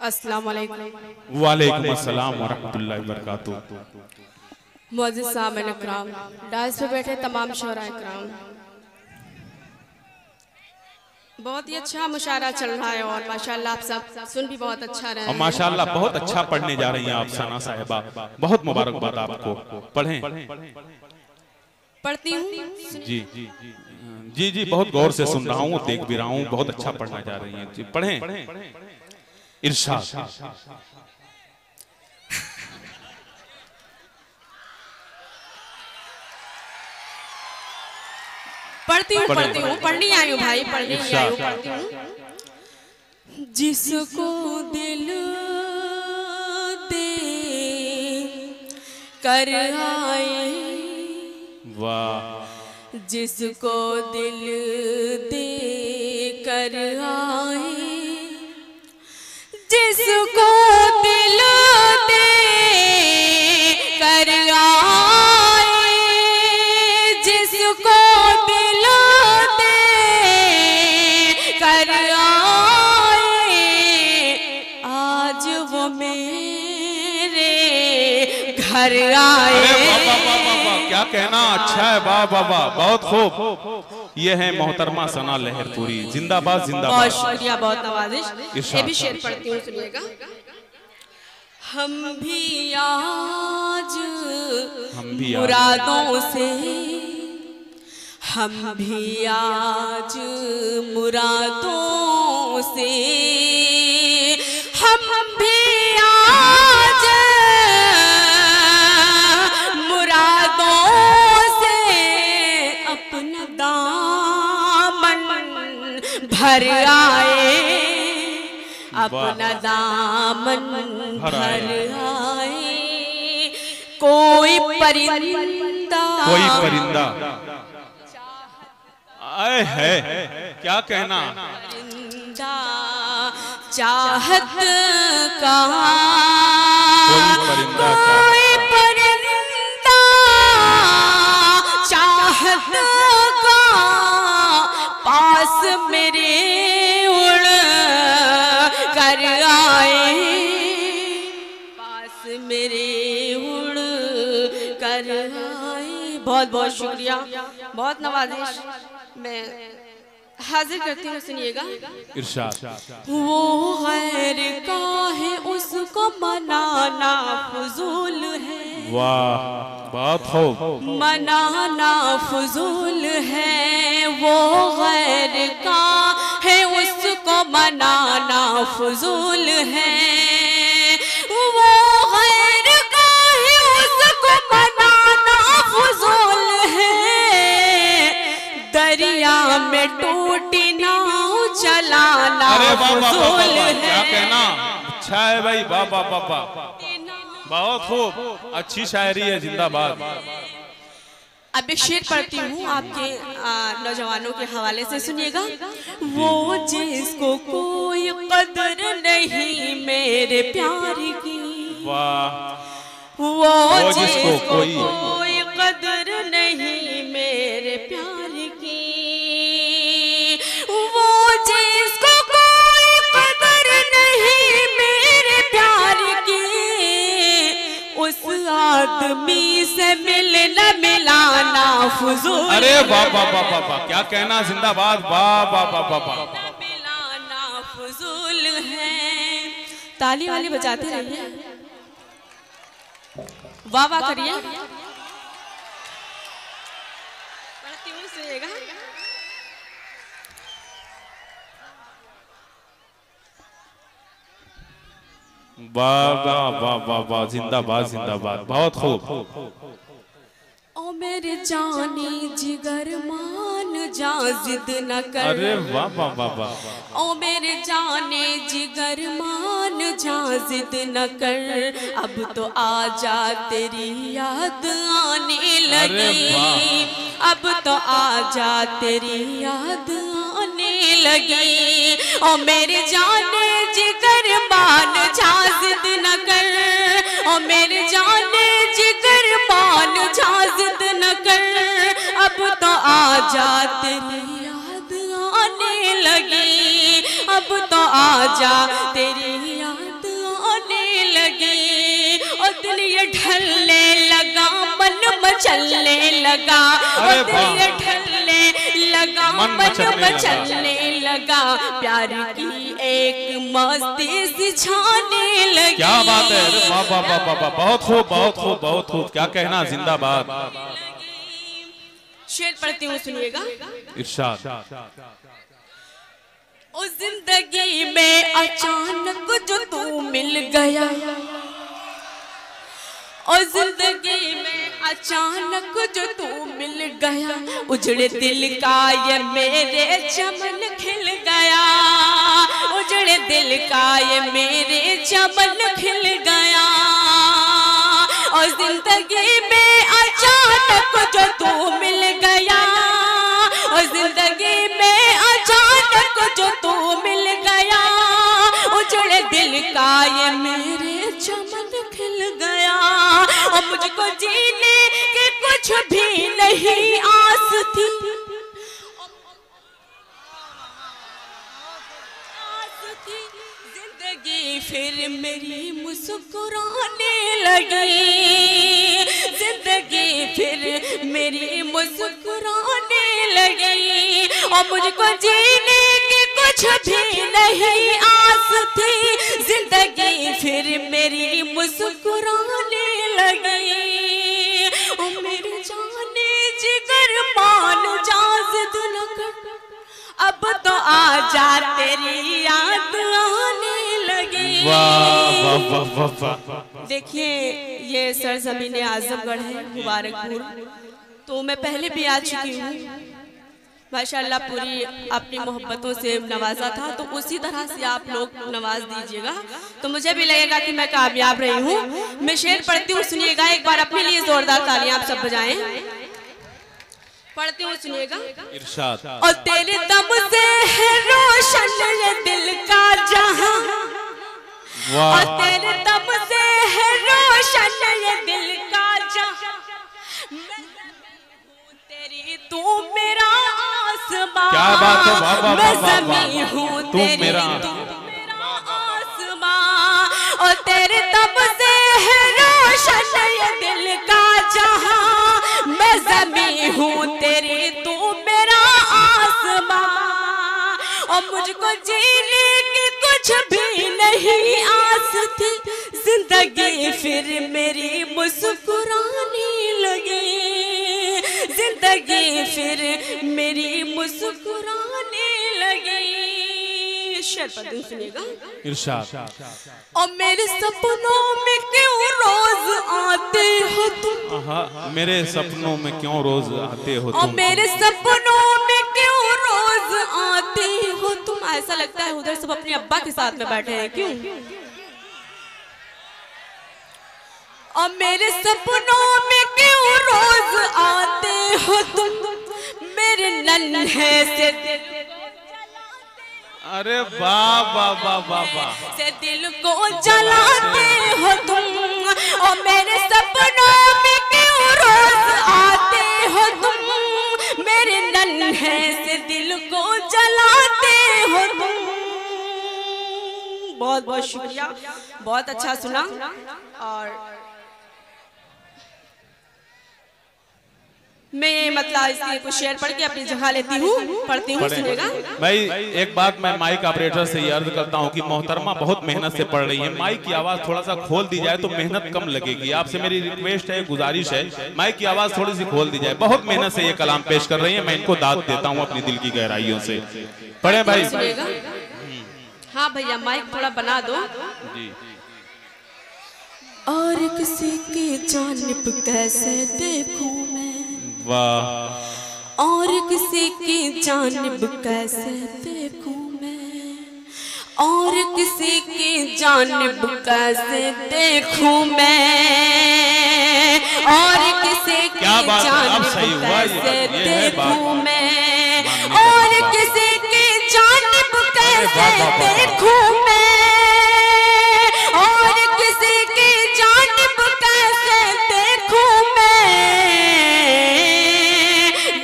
अस्सलाम वालेकुम। वालेकुम अस्सलाम व रहमतुल्लाहि व बरकातुहू। मुअज़्ज़िज़ सामईन इकराम, डाइस पे बैठे तमाम शोरा इकराम, बहुत ही अच्छा मुशायरा चल रहा है और माशाल्लाह आप सब सुन भी बहुत अच्छा रहे हैं। और माशाल्लाह बहुत अच्छा पढ़ने जा रही हैं आप सना साहिबा, बहुत मुबारकबाद आपको। पढ़ें। पढ़ती हूँ जी जी जी, बहुत गौर से सुन रहा हूँ, देख भी रहा हूँ, बहुत अच्छा पढ़ना जा रही हैं। जी पढ़ें। इरशाद। पढ़ती हूँ पढ़नी आई हूँ भाई, पढ़नी आई हूँ, पढ़ती हूँ। जिसको दिल दे कर आए, वाह, जिसको दिल दे कर आए, जिसको दिल दे कर आए, जिसको दिल दे कर आए, आज वो मेरे घर आए। क्या कहना, अच्छा है, वाह वाह वाह, बहुत खूब। ये है मोहतरमा सना लहरपुरी, जिंदाबाद जिंदाबाद। बहुत शुक्रिया, बहुत नवाजिश। ये भी शेर पढ़ती हूँ, सुनिएगा। हम भी आज मुरादों से, हम भी आज मुरादों से, हम भी आज मुरादों से अपना दामन भर आए, अपना दामन भर आए। कोई परिंदा आए है, क्या कहना, परिंदा चाहत का, कोई परिंदा चाहत का पास मेरे उड़ कर आए, पास मेरे उड़ कर आए। बहुत बहुत शुक्रिया, बहुत नवाजिश। मैं हाजिर करती हूँ, सुनिएगा। इरशाद। वो गैर का है उसको मनाना फजूल है, वाह, बहुत खूब। मनाना फजूल है, वो गैर का है उसको मनाना फजूल है, वो गैर का है उसको मनाना फजूल है। दरिया में टूटी नाव चलाना फजूल है। क्या कहना, अच्छा है भाई, वाह वाह वाह वाह, बहुत खूब, अच्छी शायरी है, जिंदाबाद। अब एक शेर पढ़ती हूँ आपके नौजवानों के हवाले से, सुनिएगा। वो जिसको कोई कदर नहीं मेरे प्यार की, वाह, वो जिसको कोई कदर नहीं मेरे प्यार की, वो जिसको कोई कदर नहीं मेरे प्यार की, उस आदमी से मिलना मिलाना फजूल। अरे वाह वाह वाह वाह वाह, क्या कहना, जिंदाबाद, वाह वाह वाह वाह वाह, मिलाना फजूल है। ताली वाली बजाते रहिए, वाह वाह करिए। पढ़ती हूँ, सुनिएगा। वाह वाह वाह वाह वाह, जिंदाबाद जिंदाबाद, बहुत खूब। ओ मेरे जानी जिगर मान जा, जिद न कर। अरे वाह वाह वाह वाह, ओ मेरे जाने जिगर मान जा, जिद न कर। अब तो आजा तेरी याद आने लगी, अब तो आजा तेरी याद आने लगी। ओ मेरे जाने जिगर मान जा, जिद न कर। ओ मेरे जाने जिगर मान जा, जिद न कर। अब तो आजा तेरी याद आने लगी, अब तो आजा तेरी याद आने लगी, और दिल ये ढलने लगा, मन मचलने लगा, और दिल ये ढलने लगा, मन मचलने लगा, प्यार की एक मस्ती सी छाने लगी। क्या बात है, वाह वाह वाह वाह, बहुत खूब बहुत खूब बहुत खूब, क्या कहना, जिंदाबाद। शेर पढ़ती हूँ, सुनिएगा। इरशाद। उस जिंदगी में अचानक जो तू मिल गया, और जिंदगी में अचानक जो तू मिल गया, उजड़े दिल का ये मेरे चमन खिल गया, उजड़े दिल का ये मेरे चमन खिल गया, और जिंदगी में अचानक जो तू मिल गया, और जिंदगी में अचानक जो तू मिल गया, उजड़े दिल का ये मेरे चमन खिल गया, और मुझको जीने के कुछ भी नहीं आस थी, जिंदगी फिर मेरी मुस्कुराने लगी, जिंदगी फिर मेरी मुस्कुराने लगी, और मुझको जीने की कुछ भी नहीं आस थी, जिंदगी फिर मेरी मुस्कुराने लगी, और मेरे जाने जिगर मान जा जिद न कर, अब तो आजा तेरी याद आने लगी। वाह वाह वाह वाह। देखिए ये सरजमीन आजमगढ़ है, मुबारकपुर, तो मैं पहले भी आ चुकी हूँ, माशाल्लाह पूरी अपनी मोहब्बतों से नवाजा था, तो उसी तरह से आप लोग नवाज दीजिएगा, तो मुझे भी लगेगा कि मैं कामयाब रही हूँ। मैं शेर पढ़ती हूँ, सुनिएगा, एक बार अपने लिए जोरदार तालियां आप सब बजाएं। पढ़ती हूँ, सुनिएगा। इरशाद। और तेरे दम से है रोशन ये दिल का जहां, और तेरे दम से है रोशन ये दिल का जहां, तेरी तू मेरा आसमां, क्या बात है, वाह वाह मैं वाह ज़मीं वाह, हूँ तू तेरी, मेरा तू मेरा आसमां, और तेरे दम से है रोशन ये दिल का जहां, मैं ज़मीं हूँ तेरी, तू मेरा आसमां, और मुझको जीने की कुछ भी नहीं आस थी, जिंदगी फिर मेरी मुस्कुराने लगी, जिंदगी फिर मेरी मुस्कुराने लगी। शेर पढ़ती हूँ, सुनिएगा। इरशाद। और मेरे सपनों में क्यों रोज आते हो तुम, मेरे सपनों में क्यों रोज आते हो और तुम, मेरे सपनों में क्यों रोज आते हो तुम, ऐसा लगता है उधर सब अपने अब्बा के साथ में बैठे हैं, क्यों? और मेरे सपनों में क्यों रोज आते हो तुम, मेरे नन्हे से दिल, अरे वाह वाह वाह वाह वाह, से दिल को जलाते हो तुम, और मेरे सपनों में क्यों रोज आते हो तुम, मेरे नन्हे से दिल को जलाते हो तुम। बहुत बहुत शुक्रिया, बहुत अच्छा सुना। और मैं मतलब इसके कुछ शेर पढ़ के अपनी जगह लेती हूँ, पढ़ती हूँ, सुनेगा। भाई एक बात मैं माइक ऑपरेटर से ये अर्ज करता हूँ कि मोहतरमा बहुत मेहनत से पढ़ रही है, माइक की आवाज थोड़ा सा खोल दी जाए तो मेहनत कम लगेगी। आपसे मेरी रिक्वेस्ट है, गुजारिश है, माइक की आवाज थोड़ी सी खोल दी जाए। बहुत मेहनत से ये कलाम पेश कर रही है, मैं इनको दाद देता हूँ अपनी दिल की गहराइयों से। पढ़े भाई। हाँ भैया माइक थोड़ा बना दो जी। और किसी की जानिब कैसे देखूं मैं, वाह। और किसी की जानिब कैसे देखूं मैं, और किसी की जानिब कैसे देखूं मैं, और किसी की जानिब कैसे देखूं मैं, और किसी की जानिब कैसे देखूं मैं, और किसी की जानिब कैसे देखूं मैं,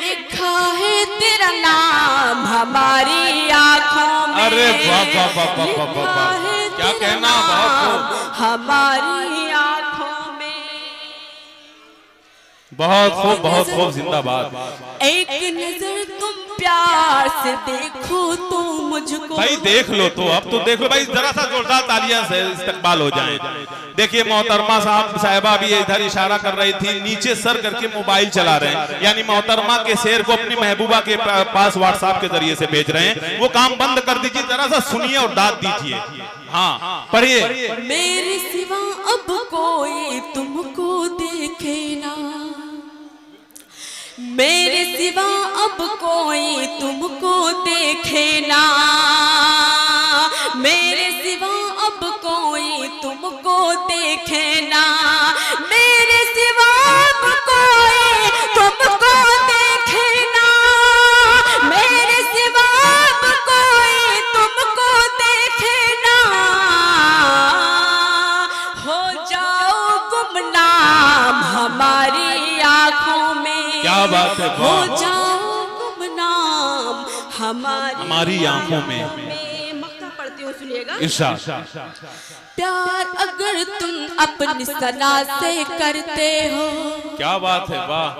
लिखा है तेरा नाम हमारी आंखों में। अरे वाह क्या कहना, बहुत हमारी आंखों में। बहुत खूब, जिंदाबाद। एक नजर तुम प्यार से देखो तो मुझको। भाई देख लो तो, अब तो देख लो भाई, जरा सा जोरदार तालियां से इस्तकबाल हो जाए। देखिए मोहतरमा साहिबा भी इधर इशारा कर रही थी, नीचे सर करके मोबाइल चला रहे हैं, यानी मोहतरमा के शेर को अपनी महबूबा के पास व्हाट्सएप के जरिए से भेज रहे हैं। वो काम बंद कर दीजिए, जरा सा सुनिए और दाद दीजिए। हाँ पढ़िए। मेरे सिवा अब कोई तुमको देखे ना, मेरे सिवा अब कोई तुमको देखे ना, मेरे सिवा अब कोई तुमको देखे ना, मेरे सिवा अब कोई तुमको देखे ना, मेरे सिवा अब कोई तुमको देखे ना, हो जाओ गुमनाम हमारी आंखों में। क्या बात है, हो जाओ गुमनाम हमारी आंखों में। मक्ता पढ़ती हूँ, सुनिएगा। इरशाद। प्यार अगर तुम अपनी सना से करते हो, क्या बात है, वाह।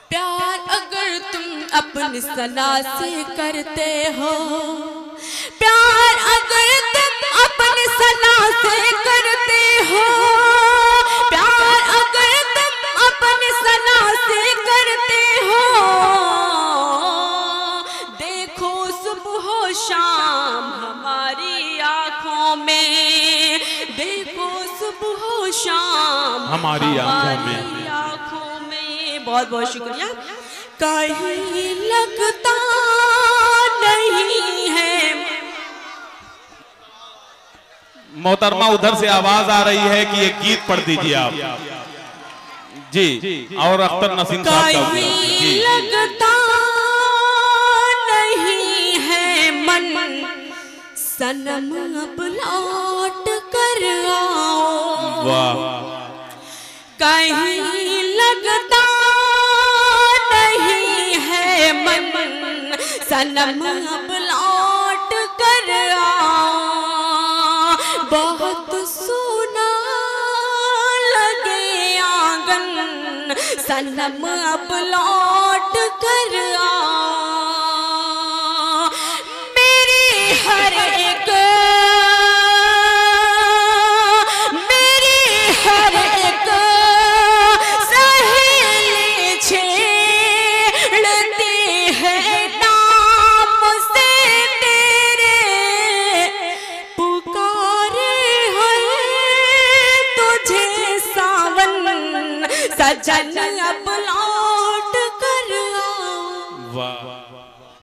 प्यार अगर तुम अपनी सना से करते हो, प्यार अगर तुम अपनी सना से करते हो, प्यार अगर तुम अपनी सना से करते हो, देखो सुबह शाम हमारी आंखों में, देखो सुबह शाम हमारी आंखों में। बहुत बहुत शुक्रिया। कहीं लगता नहीं है। मोहतरमा उधर से आवाज आ रही है कि एक गीत पढ़ दीजिए आप जी, और अख्तर नसीम साहब का कहीं लगता नहीं है मन, सनम अब लौट कर आओ। वाह। कहीं लगता नहीं है मन, सनम अब लौट कर आओ। बहुत सोना लगे आंगन, सनम अब लौट कर आओ। मेरी हर एक सजन अब लौट कर आओ। वाह।